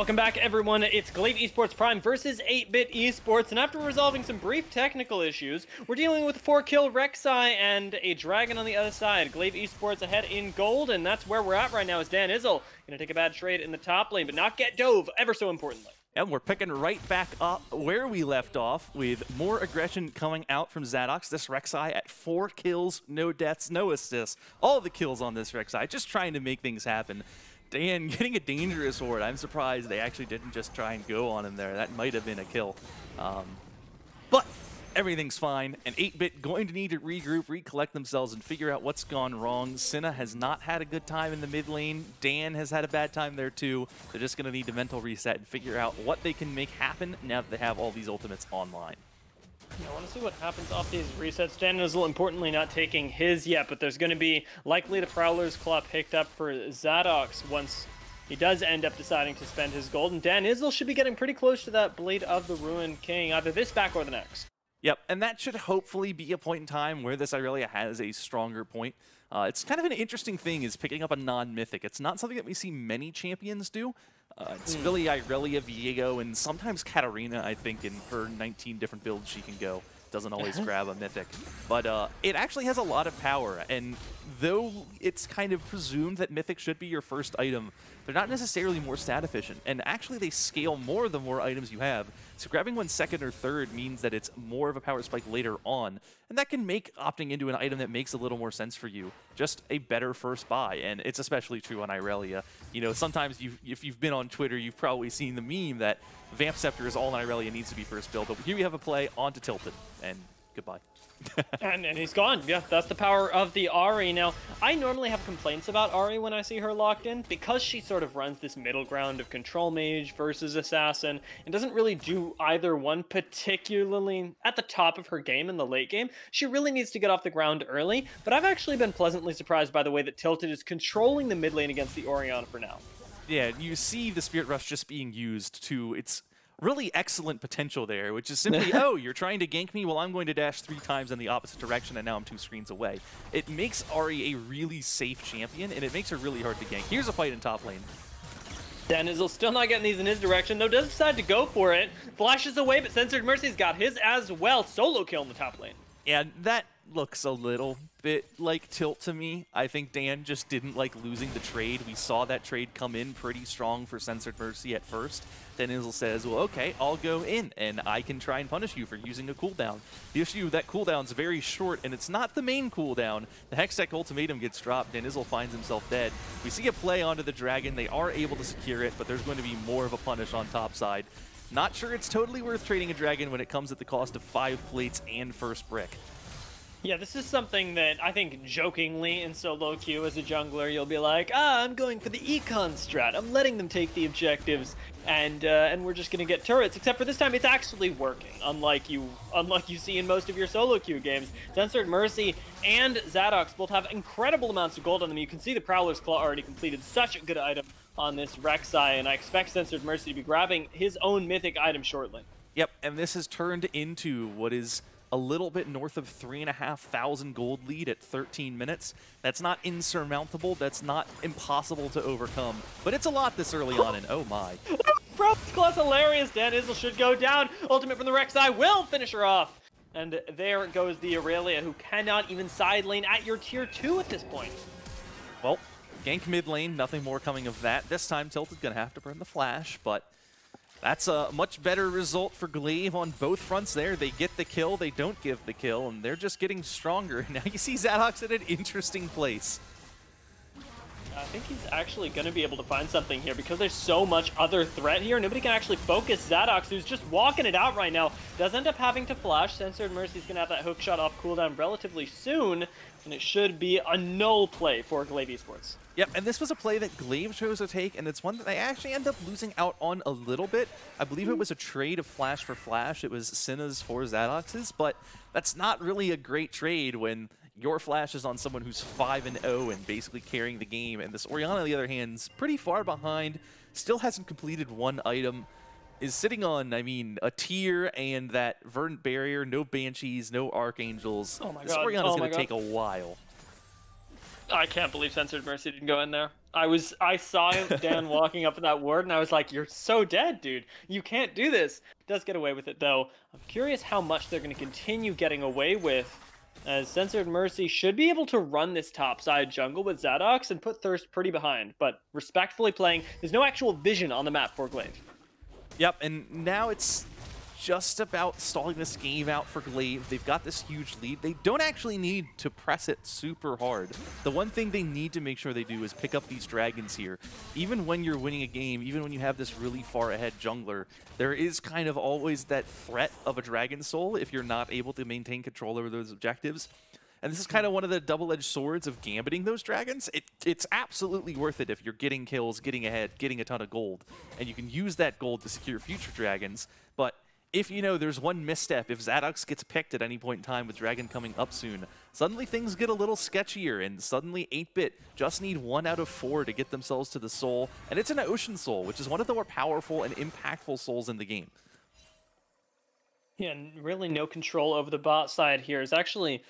Welcome back, everyone. It's Glaive Esports Prime versus 8-Bit Esports, and after resolving some brief technical issues, we're dealing with a 4-kill Rek'Sai and a Dragon on the other side. Glaive Esports ahead in gold, and that's where we're at right now. Is Dan Izzle gonna take a bad trade in the top lane, but not get dove, ever so importantly. And we're picking right back up where we left off with more aggression coming out from Zadox. This Rek'Sai at 4 kills, no deaths, no assists. All the kills on this Rek'Sai, just trying to make things happen. Dan getting a dangerous ward. I'm surprised they actually didn't just try and go on him there. That might have been a kill. But everything's fine. And 8-Bit going to need to regroup, recollect themselves, and figure out what's gone wrong. Senna has not had a good time in the mid lane. Dan has had a bad time there too. They're just going to need to mental reset and figure out what they can make happen now that they have all these ultimates online. I want to see what happens off these resets. Dan Izzle, importantly, not taking his yet, but there's going to be likely the Prowler's Claw picked up for Zadox once he does end up deciding to spend his gold. And Dan Izzle should be getting pretty close to that Blade of the Ruined King, either this back or the next. Yep, and that should hopefully be a point in time where this Irelia has a stronger point. It's kind of an interesting thing is picking up a non-mythic. It's not something that we see many champions do. It's really Irelia, Viego, and sometimes Katarina, I think, in her 19 different builds she can go. Doesn't always grab a mythic. But it actually has a lot of power, and though it's kind of presumed that mythic should be your first item, they're not necessarily more stat efficient, and actually they scale more the more items you have. So grabbing one second or third means that it's more of a power spike later on, and that can make opting into an item that makes a little more sense for you just a better first buy, and it's especially true on Irelia. You know, sometimes if you've been on Twitter, you've probably seen the meme that Vamp Scepter is all Irelia needs to be first build, but here we have a play onto Tilted, and goodbye. and he's gone. Yeah, that's the power of the Ahri. Now, I normally have complaints about Ahri when I see her locked in, because she sort of runs this middle ground of control mage versus assassin, and doesn't really do either one particularly at the top of her game in the late game. She really needs to get off the ground early, but I've actually been pleasantly surprised by the way that Tilted is controlling the mid lane against the Orianna for now. Yeah, you see the Spirit Rush just being used to its really excellent potential there, which is simply, oh, you're trying to gank me? Well, I'm going to dash 3 times in the opposite direction, and now I'm 2 screens away. It makes Ahri a really safe champion, and it makes her really hard to gank. Here's a fight in top lane. Dan Izzle still not getting these in his direction, though does decide to go for it. Flashes away, but Censored Mercy's got his as well. Solo kill in the top lane. And that looks a little bit like tilt to me. I think Dan just didn't like losing the trade. We saw that trade come in pretty strong for Censored Mercy at first. Then Izzle says, well, okay, I'll go in, and I can try and punish you for using a cooldown. The issue, that cooldown's very short, and it's not the main cooldown. The Hextech Ultimatum gets dropped, and Izzle finds himself dead. We see a play onto the Dragon. They are able to secure it, but there's going to be more of a punish on top side. Not sure it's totally worth trading a Dragon when it comes at the cost of 5 plates and first brick. Yeah, this is something that I think jokingly in solo queue as a jungler, you'll be like, I'm going for the econ strat. I'm letting them take the objectives, and we're just gonna get turrets. Except for this time, it's actually working. Unlike you see in most of your solo queue games, Censored Mercy and Zadox both have incredible amounts of gold on them. You can see the Prowler's Claw already completed such a good item on this Rek'Sai, and I expect Censored Mercy to be grabbing his own mythic item shortly. Yep, and this has turned into what is a little bit north of 3,500 gold lead at 13 minutes. That's not insurmountable. That's not impossible to overcome. But it's a lot this early on, and oh my. Bro, this class hilarious. Dan Izzle should go down. Ultimate from the Rek'Sai will finish her off. And there goes the Aurelia, who cannot even side lane at your tier 2 at this point. Well, gank mid lane, nothing more coming of that. This time Tilted's going to have to burn the flash, but that's a much better result for Glaive on both fronts there. They get the kill, they don't give the kill, and they're just getting stronger. Now you see Zadox at an interesting place. I think he's actually going to be able to find something here because there's so much other threat here. Nobody can actually focus Zadox, who's just walking it out right now. Does end up having to flash. Censored Mercy's going to have that hook shot off cooldown relatively soon, and it should be a null play for Glaive Esports. Yep, and this was a play that Glaive chose to take, and it's one that they actually end up losing out on a little bit. I believe it was a trade of flash for flash. It was Senna's for Zadox's, but that's not really a great trade when your flash is on someone who's 5-0 and basically carrying the game, and this Orianna, on the other hand, is pretty far behind, still hasn't completed one item, is sitting on, I mean, a tier and that Verdant Barrier, no Banshees, no Archangels. Oh my this god. Orianna's going to take a while. I can't believe Censored Mercy didn't go in there. I saw Dan walking up in that ward, and I was like, "You're so dead, dude. You can't do this." Does get away with it though. I'm curious how much they're going to continue getting away with, as Censored Mercy should be able to run this top side jungle with Zadox and put Thirst pretty behind. But respectfully playing, there's no actual vision on the map for Glaive. Yep, and now it's just about stalling this game out for Glaive. They've got this huge lead. They don't actually need to press it super hard. The one thing they need to make sure they do is pick up these dragons here. Even when you're winning a game, even when you have this really far ahead jungler, there is kind of always that threat of a dragon soul if you're not able to maintain control over those objectives. And this is kind of one of the double-edged swords of gambiting those dragons. It's absolutely worth it if you're getting kills, getting ahead, getting a ton of gold. And you can use that gold to secure future dragons. But if you know there's one misstep, if Zadox gets picked at any point in time with Dragon coming up soon, suddenly things get a little sketchier, and suddenly 8-Bit just need 1 out of 4 to get themselves to the soul. And it's an Ocean Soul, which is one of the more powerful and impactful souls in the game. Yeah, and really no control over the bot side here is actually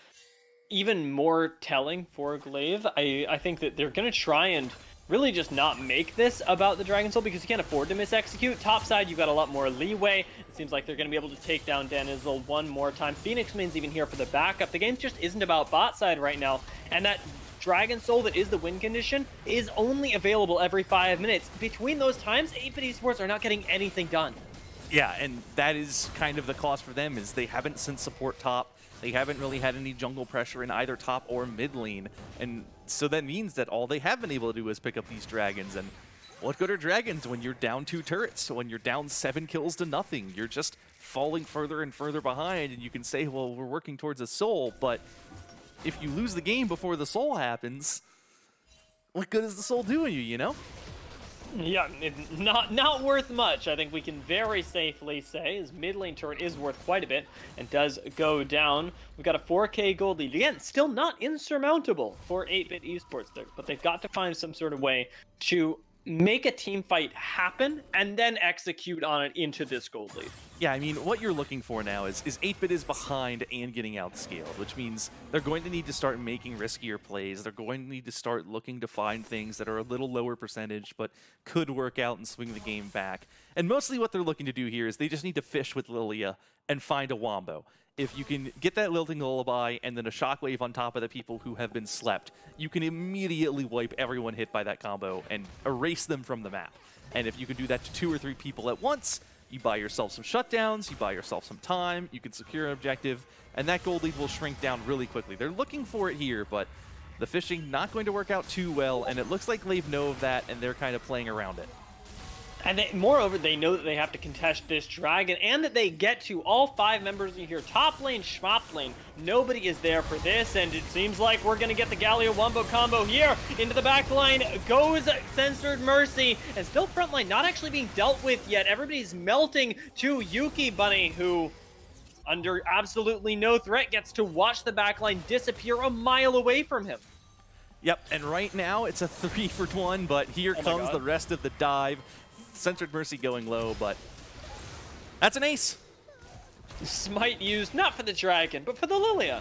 even more telling for Glaive. I think that they're going to try and really just not make this about the Dragon Soul because you can't afford to mis-execute. Top side, you've got a lot more leeway. It seems like they're going to be able to take down Danizel one more time. Phoenix Man's even here for the backup. The game just isn't about bot side right now. And that Dragon Soul that is the win condition is only available every 5 minutes. Between those times, 8-Bit Esports are not getting anything done. Yeah, and that is kind of the cost for them, is they haven't sent support top. They haven't really had any jungle pressure in either top or mid lane. And so that means that all they have been able to do is pick up these dragons. And what good are dragons when you're down 2 turrets? When you're down 7 kills to nothing? You're just falling further and further behind, and you can say, well, we're working towards a soul, but if you lose the game before the soul happens, what good is the soul doing you, you know? Yeah, not worth much. I think we can very safely say his mid lane turret is worth quite a bit and does go down. We've got a 4K gold lead. Again, still not insurmountable for 8-Bit Esports there, but they've got to find some sort of way to make a team fight happen and then execute on it into this gold lead. Yeah, I mean, what you're looking for now is 8-Bit is behind and getting outscaled, which means they're going to need to start making riskier plays. They're going to need to start looking to find things that are a little lower percentage but could work out and swing the game back. And mostly what they're looking to do here is they just need to fish with Lilia and find a wombo. If you can get that Lilting Lullaby and then a Shockwave on top of the people who have been slept, you can immediately wipe everyone hit by that combo and erase them from the map. And if you can do that to 2 or 3 people at once, you buy yourself some shutdowns, you buy yourself some time, you can secure an objective, and that gold lead will shrink down really quickly. They're looking for it here, but the fishing not going to work out too well, and it looks like Glaive know of that, and they're kind of playing around it. And moreover, they know that they have to contest this dragon and that they get to all 5 members in here. Top lane, schmop lane. Nobody is there for this, and it seems like we're going to get the Galio Wombo combo here. Into the back line goes Censored Mercy, and still front line not actually being dealt with yet. Everybody's melting to Yuki Bunny, who, under absolutely no threat, gets to watch the back line disappear a mile away from him. Yep, and right now it's a 3-for-1, but here comes the rest of the dive. Censored Mercy going low, but that's an ace. Smite used not for the dragon, but for the Lilia.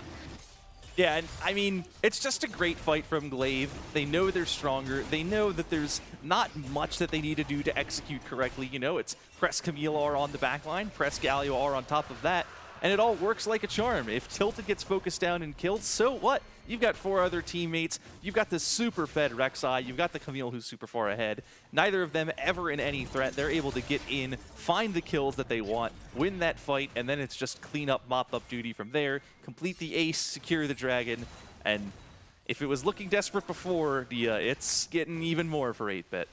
Yeah, and I mean, it's just a great fight from Glaive. They know they're stronger. They know that there's not much that they need to do to execute correctly. You know, it's press Camille R on the back line, press Galio R on top of that, and it all works like a charm. If Tilted gets focused down and killed, so what? You've got 4 other teammates. You've got the super fed Rek'Sai. You've got the Camille who's super far ahead. Neither of them ever in any threat. They're able to get in, find the kills that they want, win that fight, and then it's just clean up, mop up duty from there, complete the ace, secure the dragon, and if it was looking desperate before, it's getting even more for 8-Bit.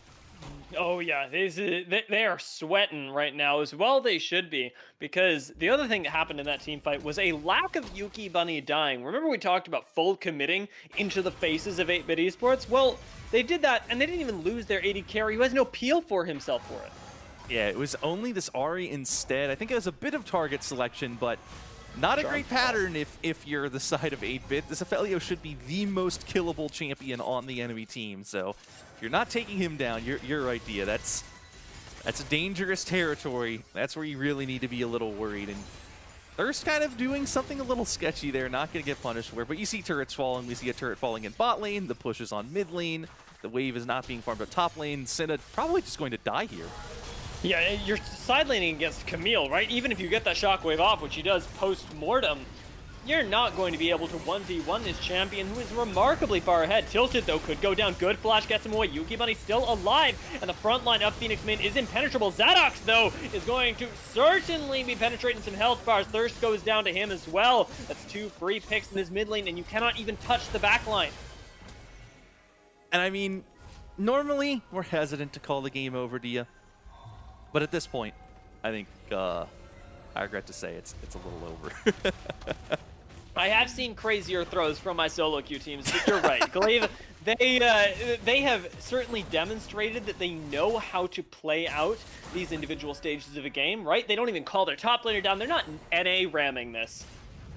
Oh yeah, they are sweating right now, as well they should be, because the other thing that happened in that team fight was a lack of Yuki Bunny dying. Remember we talked about full committing into the faces of 8-Bit Esports? Well, they did that, and they didn't even lose their AD carry, who has no peel for himself for it. Yeah, it was only this Ahri instead. I think it was a bit of target selection, but not a great pattern if you're the side of 8-Bit. This Aphelios should be the most killable champion on the enemy team, so if you're not taking him down, you're right, Dia. That's a dangerous territory. That's where you really need to be a little worried. And Thirst kind of doing something a little sketchy there, not going to get punished for it, but you see turrets falling. We see a turret falling in bot lane, the push is on mid lane, the wave is not being farmed at top lane. Senna probably just going to die here. Yeah, you're side laning against Camille, right? Even if you get that shockwave off, which he does post-mortem, you're not going to be able to 1v1 this champion, who is remarkably far ahead. Tilted, though, could go down. Good flash gets him away. Yuki Bunny still alive, and the front line of Phoenix Main is impenetrable. Zadox, though, is going to certainly be penetrating some health bars. Thirst goes down to him as well. That's 2 free picks in this mid lane, and you cannot even touch the back line. And I mean, normally we're hesitant to call the game over, Dia. But at this point, I think, I regret to say it's a little over. I have seen crazier throws from my solo queue teams, but you're right. Glaive, they have certainly demonstrated that they know how to play out these individual stages of a game, right? They don't even call their top laner down. They're not NA ramming this.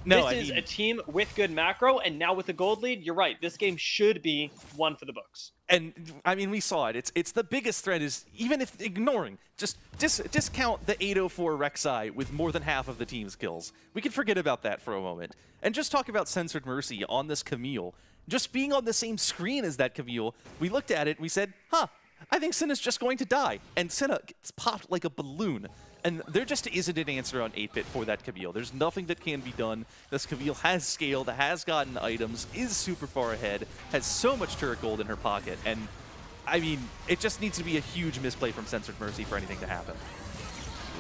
No, this is a team with good macro, and now with the gold lead, you're right. This game should be one for the books. And I mean, we saw it. It's the biggest threat is, even if ignoring, just discount the 804 Rek'Sai with more than half of the team's kills. We can forget about that for a moment. And just talk about Censored Mercy on this Camille. Just being on the same screen as that Camille, we looked at it and we said, huh, I think Senna's just going to die. And Senna gets popped like a balloon. And there just isn't an answer on 8-bit for that Camille. There's nothing that can be done. This Camille has scaled, has gotten items, is super far ahead, has so much turret gold in her pocket, and I mean, it just needs to be a huge misplay from Censored Mercy for anything to happen.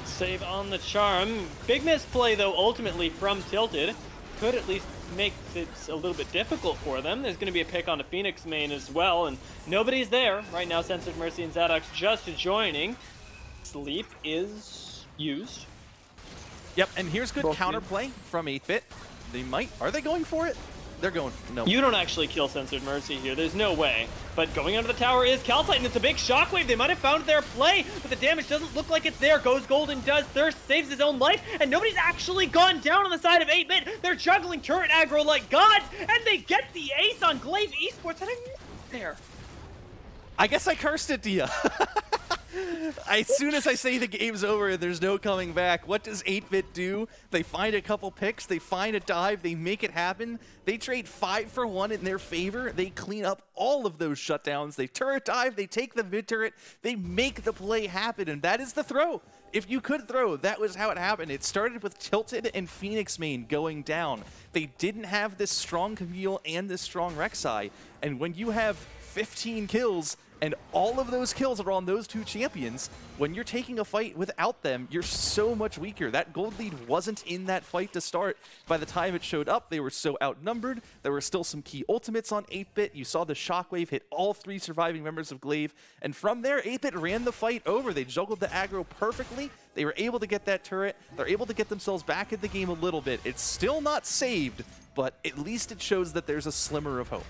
Save on the charm. Big misplay, though, ultimately from Tilted. Could at least make it a little bit difficult for them. There's going to be a pick on a Phoenix main as well, and nobody's there. Right now, Censored Mercy and Zadox just joining. Sleep is used. Yep, and here's good counterplay from 8-bit. They might. Are they going for it? They're going. No. You don't actually kill Censored Mercy here. There's no way. But going under the tower is Calcite, and it's a big shockwave. They might have found their play, but the damage doesn't look like it's there. Goes Golden, does Thirst, saves his own life, and nobody's actually gone down on the side of 8-bit. They're juggling turret aggro like gods, and they get the ace on Glaive Esports. And I'm there. I guess I cursed it, Dia. As soon as I say the game's over and there's no coming back, what does 8-bit do? They find a couple picks, they find a dive, they make it happen. They trade 5 for 1 in their favor. They clean up all of those shutdowns. They turret dive, they take the mid turret, they make the play happen, and that is the throw. If you could throw, that was how it happened. It started with Tilted and Phoenix main going down. They didn't have this strong Camille and this strong Rek'Sai, and when you have 15 kills, and all of those kills are on those 2 champions, when you're taking a fight without them, you're so much weaker. That gold lead wasn't in that fight to start. By the time it showed up, they were so outnumbered. There were still some key ultimates on 8-bit. You saw the shockwave hit all 3 surviving members of Glaive. And from there, 8-bit ran the fight over. They juggled the aggro perfectly. They were able to get that turret. They're able to get themselves back in the game a little bit. It's still not saved, but at least it shows that there's a slimmer of hope.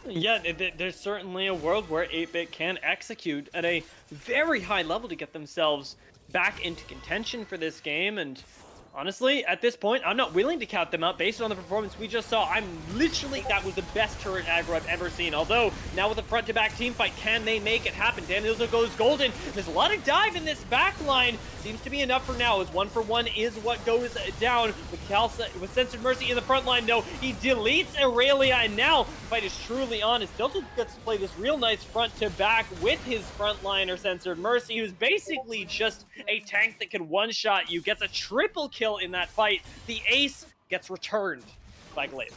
Yeah, there's certainly a world where 8-bit can execute at a very high level to get themselves back into contention for this game, and honestly, at this point, I'm not willing to count them out based on the performance we just saw. That was the best turret aggro I've ever seen. Although, now with a front-to-back team fight, can they make it happen? Danielzo goes Golden. There's a lot of dive in this back line. Seems to be enough for now, as 1 for 1 is what goes down with Censored Mercy in the front line. No, he deletes Aurelia, and now the fight is truly on, as Tilted gets to play this real nice front-to-back with his frontliner, Censored Mercy, who's basically just a tank that can one-shot you, gets a triple kill in that fight. The ace gets returned by Glaive.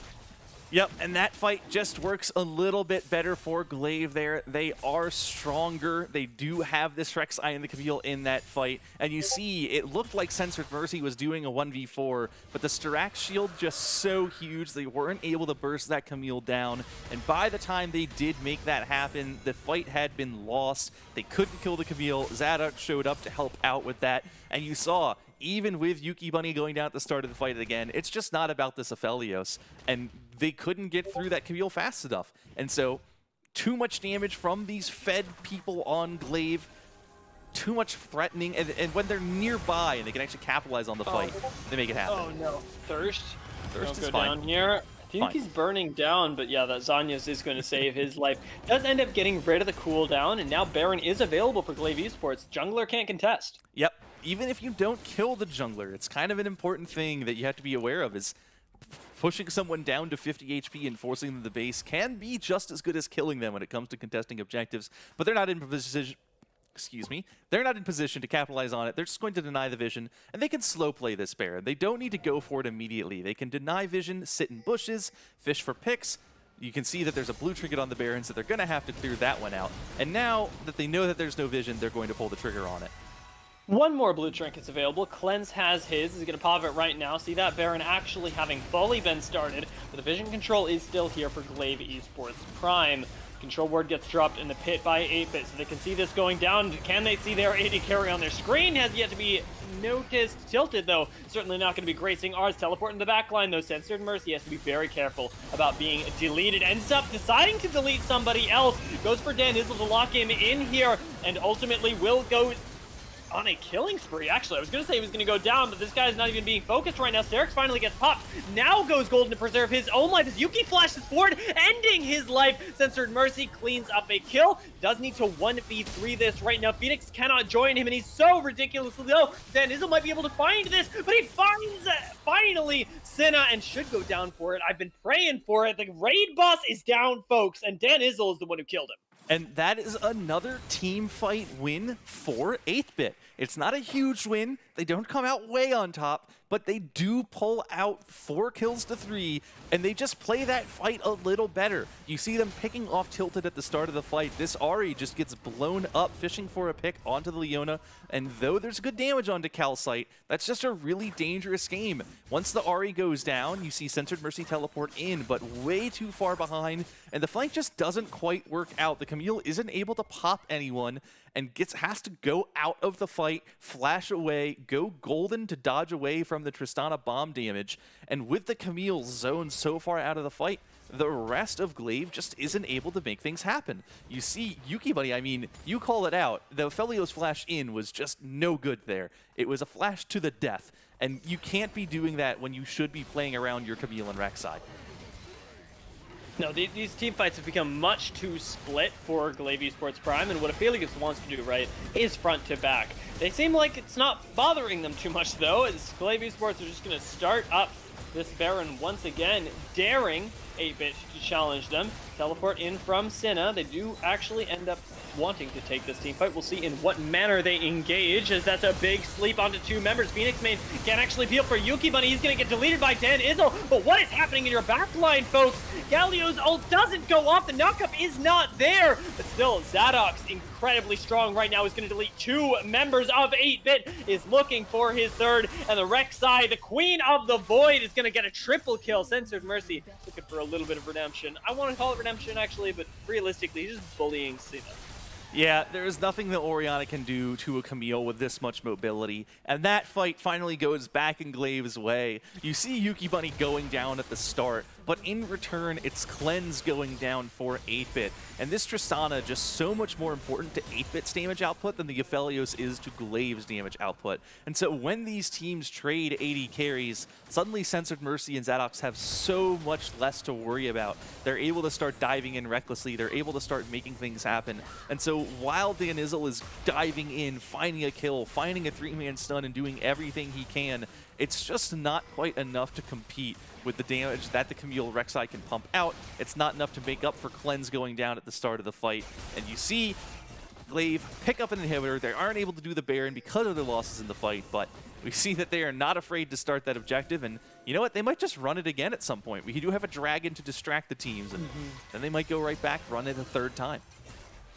Yep, and that fight just works a little bit better for Glaive there. They are stronger. They do have this Rek'Sai and the Camille in that fight. And you see, it looked like Censored Mercy was doing a 1v4, but the Styrax shield just so huge, they weren't able to burst that Camille down. And by the time they did make that happen, the fight had been lost. They couldn't kill the Camille. Zadox showed up to help out with that. And you saw, even with Yuki Bunny going down at the start of the fight again, it's just not about this Aphelios. And they couldn't get through that Camille fast enough. And so, too much damage from these fed people on Glaive, too much threatening, and when they're nearby and they can actually capitalize on the fight, they make it happen. Oh no, Thirst is go fine. down here. I think he's burning down, but yeah, that Zanyas is going to save his life. Does end up getting rid of the cooldown, and now Baron is available for Glaive Esports. Jungler can't contest. Yep. even if you don't kill the jungler, it's kind of an important thing that you have to be aware of, is pushing someone down to 50 HP and forcing them to the base can be just as good as killing them when it comes to contesting objectives, but they're not in position. Excuse me, they're not in position to capitalize on it. They're just going to deny the vision, and they can slow play this Baron. They don't need to go for it immediately. They can deny vision, sit in bushes, fish for picks. You can see that there's a blue trinket on the Baron, so they're going to have to clear that one out. And now that they know that there's no vision, they're going to pull the trigger on it. One more blue trinket's available. Cleanse has his. He's going to pop it right now. See that Baron actually having fully been started, but the vision control is still here for Glaive Esports Prime. Control ward gets dropped in the pit by 8-bit, so they can see this going down. Can they see their AD carry on their screen? Has yet to be noticed. Tilted, though, certainly not going to be gracing ours. Teleport in the backline, though. Censored Mercy has to be very careful about being deleted. Ends up deciding to delete somebody else. Goes for Dan Izzle to lock him in here, and ultimately will go on a killing spree. Actually, I was going to say he was going to go down, but this guy's not even being focused right now. Sterix finally gets popped. Now goes Golden to preserve his own life as Yuki flashes forward, ending his life. Censored Mercy cleans up a kill. Does need to 1v3 this right now. Phoenix cannot join him, and he's so ridiculously low. Dan Izzle might be able to find this, but he finds, finally, Senna, and should go down for it. I've been praying for it. The raid boss is down, folks, and Dan Izzle is the one who killed him. And that is another team fight win for 8-bit. It's not a huge win. They don't come out way on top, but they do pull out 4 kills to 3, and they just play that fight a little better. You see them picking off Tilted at the start of the fight. This Ahri just gets blown up, fishing for a pick onto the Leona, and though there's good damage onto Calcite, that's just a really dangerous game. Once the Ahri goes down, you see Censored Mercy teleport in, but way too far behind, and the fight just doesn't quite work out. The Camille isn't able to pop anyone, and has to go out of the fight, flash away, go golden to dodge away from the Tristana bomb damage, and with the Camille zoned so far out of the fight, the rest of Glaive just isn't able to make things happen. You see, Yuki Buddy, I mean, you call it out. The Felios flash in was just no good there. It was a flash to the death, and you can't be doing that when you should be playing around your Camille and Rek'Sai. No, these team fights have become much too split for Glaive Esports Prime, and what Aphelios wants to do, right, is front to back. They seem like it's not bothering them too much, though, as Glaive Esports are just going to start up this Baron once again, daring 8-bit to challenge them. Teleport in from Senna. They do actually end up wanting to take this team fight. We'll see in what manner they engage, as that's a big sleep onto 2 members. Phoenix main can't actually peel for Yuki Bunny. He's going to get deleted by Dan Izzle. But what is happening in your backline, folks? Galio's ult doesn't go off. The knockup is not there. But still, Zadok's incredibly strong right now. Is going to delete 2 members of 8-bit. Is looking for his 3rd. And the Rek'Sai, the Queen of the Void, is going to get a triple kill. Censored Mercy looking for a little bit of redemption. I want to call it redemption, actually, but realistically, he's just bullying Cena. Yeah, there is nothing that Orianna can do to a Camille with this much mobility, and that fight finally goes back in Glaive's way. You see Yuki Bunny going down at the start, but in return, it's Cleanse going down for 8-bit. And this Tristana just so much more important to 8-bit's damage output than the Aphelios is to Glaive's damage output. And so when these teams trade AD carries, suddenly Censored Mercy and Zadok's have so much less to worry about. They're able to start diving in recklessly. They're able to start making things happen. And so while Dan Izzle is diving in, finding a kill, finding a 3-man stun, and doing everything he can, it's just not quite enough to compete with the damage that the Camille Rek'Sai can pump out. It's not enough to make up for Cleanse going down at the start of the fight. And you see Glaive pick up an inhibitor. They aren't able to do the Baron because of their losses in the fight, but we see that they are not afraid to start that objective, and you know what? They might just run it again at some point. We do have a dragon to distract the teams, and then they might go right back, run it a 3rd time.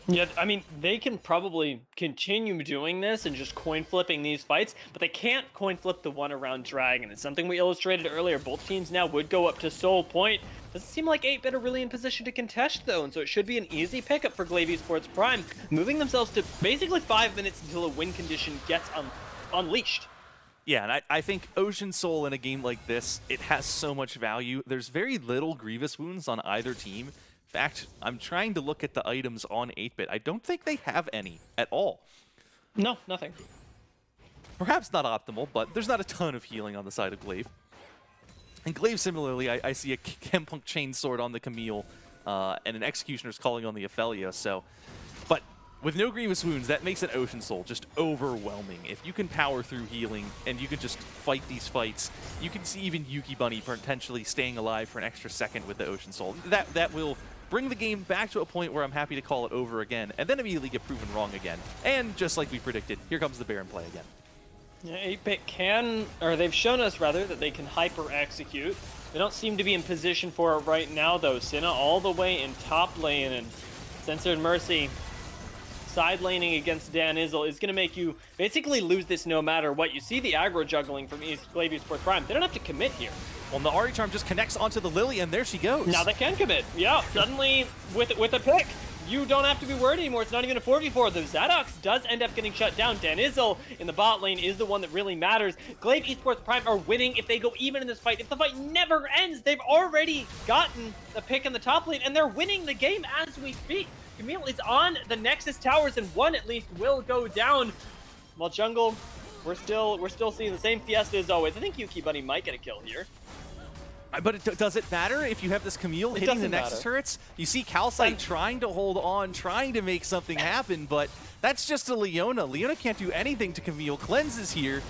Yeah, I mean, they can probably continue doing this and just coin flipping these fights, but they can't coin flip the one around Dragon. It's something we illustrated earlier. Both teams now would go up to Soul Point. Doesn't seem like 8-bit are really in position to contest, though, and so it should be an easy pickup for Glaive Esports Prime, moving themselves to basically 5 minutes until a win condition gets unleashed. Yeah, and I think Ocean Soul in a game like this, it has so much value. There's very little Grievous wounds on either team. In fact, I'm trying to look at the items on 8-bit. I don't think they have any at all. No, nothing. Perhaps not optimal, but there's not a ton of healing on the side of Glaive. And Glaive, similarly, I see a Chempunk Chainsword on the Camille, and an Executioner's calling on the Ophelia, so... But With no Grievous Wounds, that makes an Ocean Soul just overwhelming. If you can power through healing and you can just fight these fights, you can see even Yuki Bunny potentially staying alive for an extra second with the Ocean Soul. That will bring the game back to a point where I'm happy to call it over again, and then immediately get proven wrong again. And just like we predicted, here comes the Baron play again. Yeah, 8-Bit can, or they've shown us rather, that they can hyper-execute. They don't seem to be in position for it right now, though. Senna all the way in top lane, and Censored Mercy side laning against Dan Izzle is going to make you basically lose this no matter what. You see the aggro juggling from Glaive Esports Prime. They don't have to commit here. Well, the Ahri Charm just connects onto the Lily, and there she goes. Now they can commit. Yeah, suddenly with a pick, you don't have to be worried anymore. It's not even a 4v4. The Zadox does end up getting shut down. Dan Izzle in the bot lane is the one that really matters. Glaive Esports Prime are winning if they go even in this fight. If the fight never ends, they've already gotten the pick in the top lane, and they're winning the game as we speak. Camille is on the Nexus towers, and one at least will go down. While jungle, we're still seeing the same fiesta as always. I think Yuki Bunny might get a kill here. But does it matter if you have this Camille hitting the Nexus turrets? You see Calcite trying to hold on, trying to make something happen, but that's just a Leona. Leona can't do anything to Camille. Cleanse is here.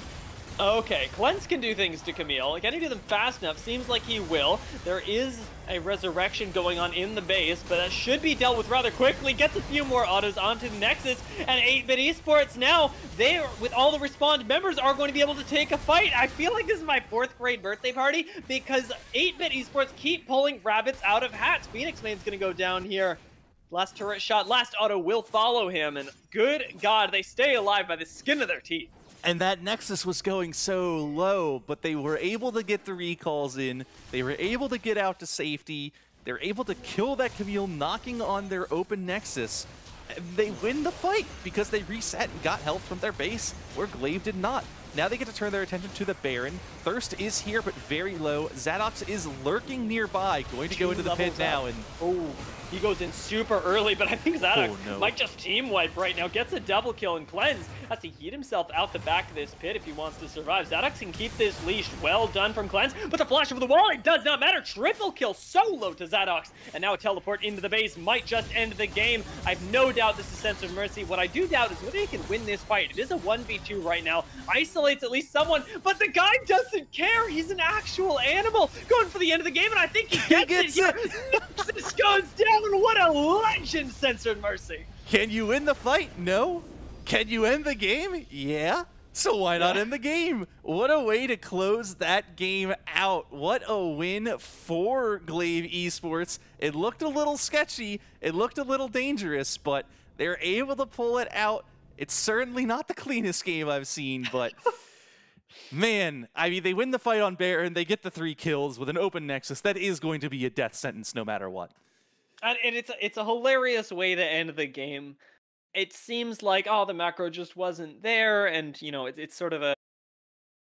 Okay, Cleanse can do things to Camille. Can he do them fast enough? Seems like he will. There is a resurrection going on in the base, but that should be dealt with rather quickly. Gets a few more autos onto the Nexus, and 8-Bit Esports now, they, with all the Respond members, are going to be able to take a fight. I feel like this is my 4th grade birthday party, because 8-Bit Esports keep pulling rabbits out of hats. Phoenix Main's going to go down here. Last turret shot, last auto will follow him, and good God, they stay alive by the skin of their teeth. And that Nexus was going so low, but they were able to get the recalls in. They were able to get out to safety. They're able to kill that Camille, knocking on their open Nexus. And they win the fight because they reset and got health from their base, where Glaive did not. Now they get to turn their attention to the Baron. Thirst is here, but very low. Zadox is lurking nearby, going to go into the pit now. And oh, he goes in super early, but I think Zadox might just team wipe right now. Gets a double kill, and Cleanse has to heat himself out the back of this pit if he wants to survive. Zadox can keep this leash. Well done from Cleanse, but the flash over the wall, it does not matter. Triple kill solo to Zadox, and now a teleport into the base might just end the game. I have no doubt this is Sense of Mercy. What I do doubt is whether he can win this fight. It is a 1v2 right now. Isolates at least someone, but the guy doesn't care. He's an actual animal going for the end of the game, and I think he gets it here. Nexus goes down. What a legend, Censored Mercy. Can you win the fight? No. Can you end the game? Yeah. So why not end the game? What a way to close that game out. What a win for Glaive Esports. It looked a little sketchy. It looked a little dangerous, but they're able to pull it out. It's certainly not the cleanest game I've seen, but man, I mean, they win the fight on Baron. They get the 3 kills with an open Nexus. That is going to be a death sentence no matter what. And it's a hilarious way to end the game. It seems like, oh, the macro just wasn't there, and, you know, it's sort of a